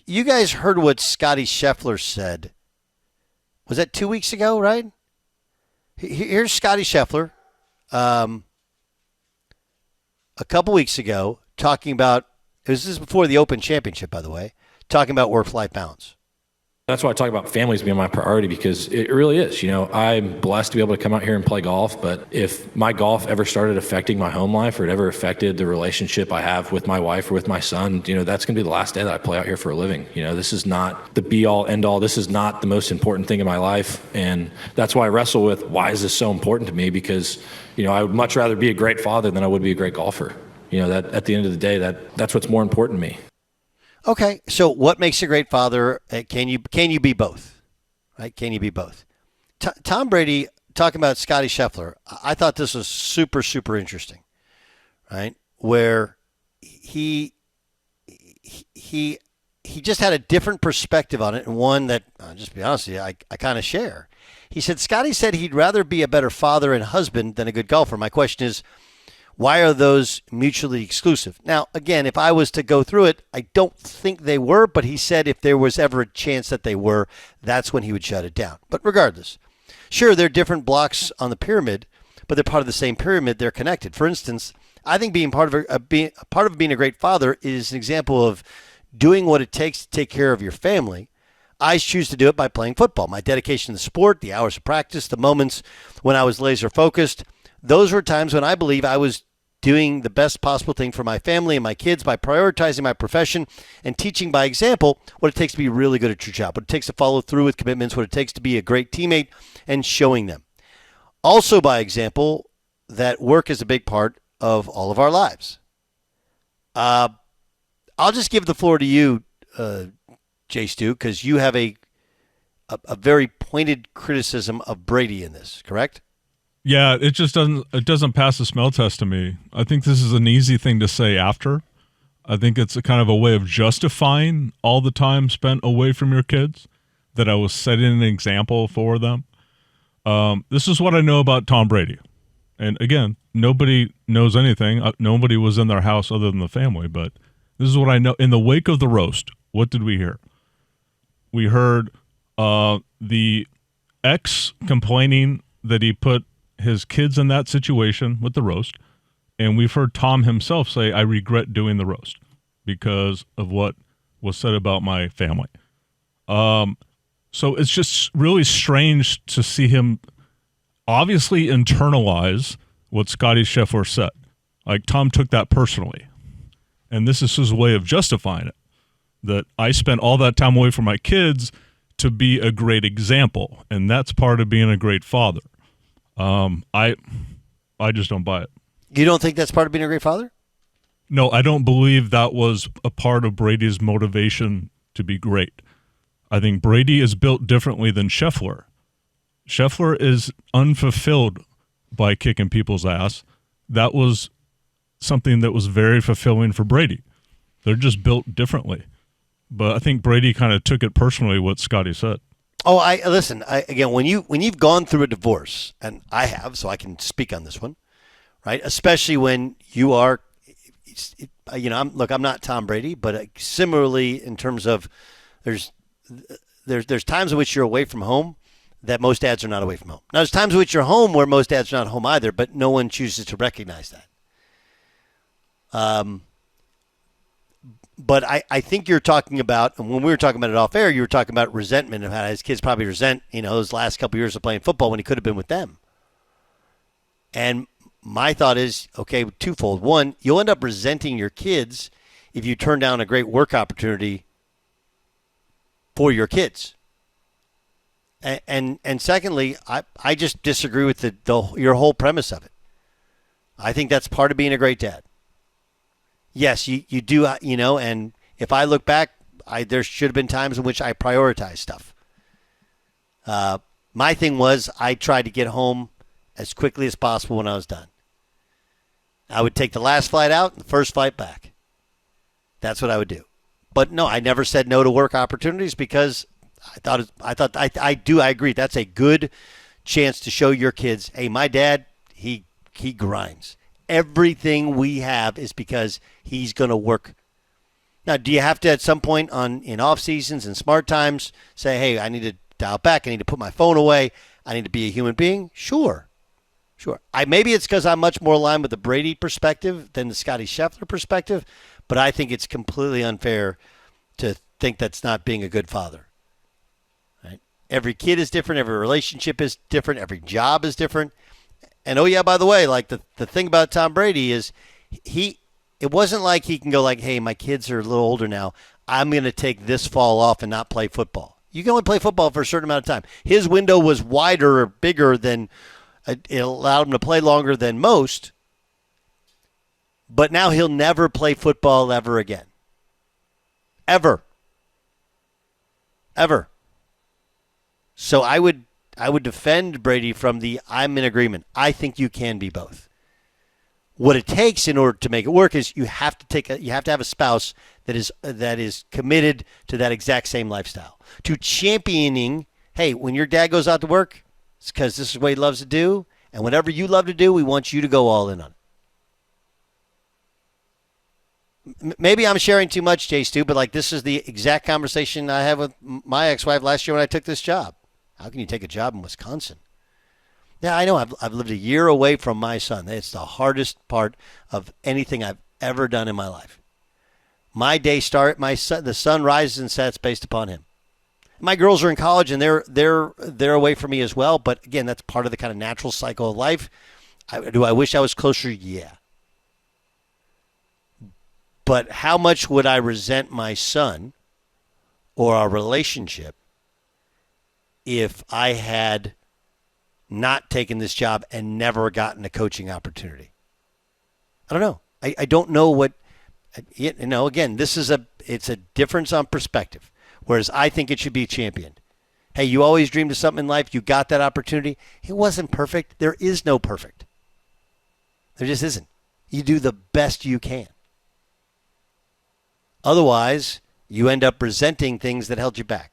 you guys heard what Scottie Scheffler said. Was that 2 weeks ago, right? Here's Scottie Scheffler a couple weeks ago talking about, this is before the Open Championship, by the way, talking about work-life balance. That's why I talk about families being my priority, because it really is. I'm blessed to be able to come out here and play golf, but if my golf ever started affecting my home life, or it ever affected the relationship I have with my wife or with my son, that's going to be the last day that I play out here for a living. This is not the be-all, end-all. This is not the most important thing in my life, and that's why I wrestle with, why is this so important to me? Because, I would much rather be a great father than I would be a great golfer. That at the end of the day, that's what's more important to me. Okay, so what makes a great father? Can you be both? Right? Can you be both? Tom Brady talking about Scottie Scheffler. I thought this was super, super interesting, right? Where he just had a different perspective on it, and one that, I'll just be honest with you, I kind of share. He said, Scottie said he'd rather be a better father and husband than a good golfer. My question is, why are those mutually exclusive? Now, again, if I was to go through it, I don't think they were, but he said if there was ever a chance that they were, that's when he would shut it down. But regardless, sure, they're different blocks on the pyramid, but they're part of the same pyramid. They're connected. For instance, I think being part of being a great father is an example of doing what it takes to take care of your family. I choose to do it by playing football. My dedication to the sport, the hours of practice, the moments when I was laser focused, those were times when I believe I was doing the best possible thing for my family and my kids by prioritizing my profession and teaching by example what it takes to be really good at your job, what it takes to follow through with commitments, what it takes to be a great teammate, and showing them. Also by example that work is a big part of all of our lives. I'll just give the floor to you, Jay Stu, because you have a very pointed criticism of Brady in this, correct? Yeah, it doesn't pass the smell test to me. I think this is an easy thing to say after. I think it's a kind of a way of justifying all the time spent away from your kids, that I was setting an example for them. This is what I know about Tom Brady. And again, nobody knows anything. Nobody was in their house other than the family, but this is what I know. In the wake of the roast, what did we hear? We heard the ex complaining that he put his kids in that situation with the roast, and we've heard Tom himself say, I regret doing the roast because of what was said about my family. So it's just really strange to see him obviously internalize what Scottie Scheffler said. Like, Tom took that personally, and this is his way of justifying it, that I spent all that time away from my kids to be a great example, and that's part of being a great father. I just don't buy it. You don't think that's part of being a great father? No, I don't believe that was a part of Brady's motivation to be great. I think Brady is built differently than Scheffler. Scheffler is unfulfilled by kicking people's ass. That was something that was very fulfilling for Brady. They're just built differently. But I think Brady kind of took it personally, what Scottie said. Oh, listen. Again, when you've gone through a divorce, and I have, so I can speak on this one, right? Especially when you are, I'm not Tom Brady, but similarly in terms of there's times in which you're away from home that most dads are not away from home. Now, there's times in which you're home where most dads are not home either, but no one chooses to recognize that. But I think you're talking about, and when we were talking about it off air, you were talking about resentment of how his kids probably resent, those last couple of years of playing football when he could have been with them. And my thought is, okay, twofold. One, you'll end up resenting your kids if you turn down a great work opportunity for your kids. And secondly, I just disagree with your whole premise of it. I think that's part of being a great dad. Yes, you do, and if I look back, there should have been times in which I prioritized stuff. My thing was I tried to get home as quickly as possible when I was done. I would take the last flight out and the first flight back. That's what I would do. But no, I never said no to work opportunities because I agree. That's a good chance to show your kids, hey, my dad, he grinds. Everything we have is because he's going to work Now, do you have to at some point in off seasons and smart times say, hey, I need to dial back. I need to put my phone away. I need to be a human being? Sure. Maybe it's because I'm much more aligned with the Brady perspective than the Scottie Scheffler perspective, but I think it's completely unfair to think that's not being a good father. Right? Every kid is different. Every relationship is different. Every job is different. And, oh, yeah, by the way, like the thing about Tom Brady is it wasn't like he can go like, hey, my kids are a little older now. I'm going to take this fall off and not play football. You can only play football for a certain amount of time. His window was wider or bigger than it allowed him to play longer than most. But now he'll never play football ever again. Ever. So I would defend Brady from the I'm in agreement. I think you can be both. What it takes in order to make it work is you have to have a spouse that is committed to that exact same lifestyle. To championing, hey, when your dad goes out to work, it's because this is what he loves to do, and whatever you love to do, we want you to go all in on it. Maybe I'm sharing too much, Jay Stu, but like this is the exact conversation I had with my ex-wife last year when I took this job. How can you take a job in Wisconsin? Yeah, I know. I've lived a year away from my son. It's the hardest part of anything I've ever done in my life. My day start. The sun rises and sets based upon him. My girls are in college and they're away from me as well. But again, that's part of the kind of natural cycle of life. Do I wish I was closer? Yeah. But how much would I resent my son or our relationship if I had not taken this job and never gotten a coaching opportunity? I don't know. I don't know what, again, it's a difference on perspective. Whereas I think it should be championed. Hey, you always dreamed of something in life. You got that opportunity. It wasn't perfect. There is no perfect. There just isn't. You do the best you can. Otherwise, you end up resenting things that held you back.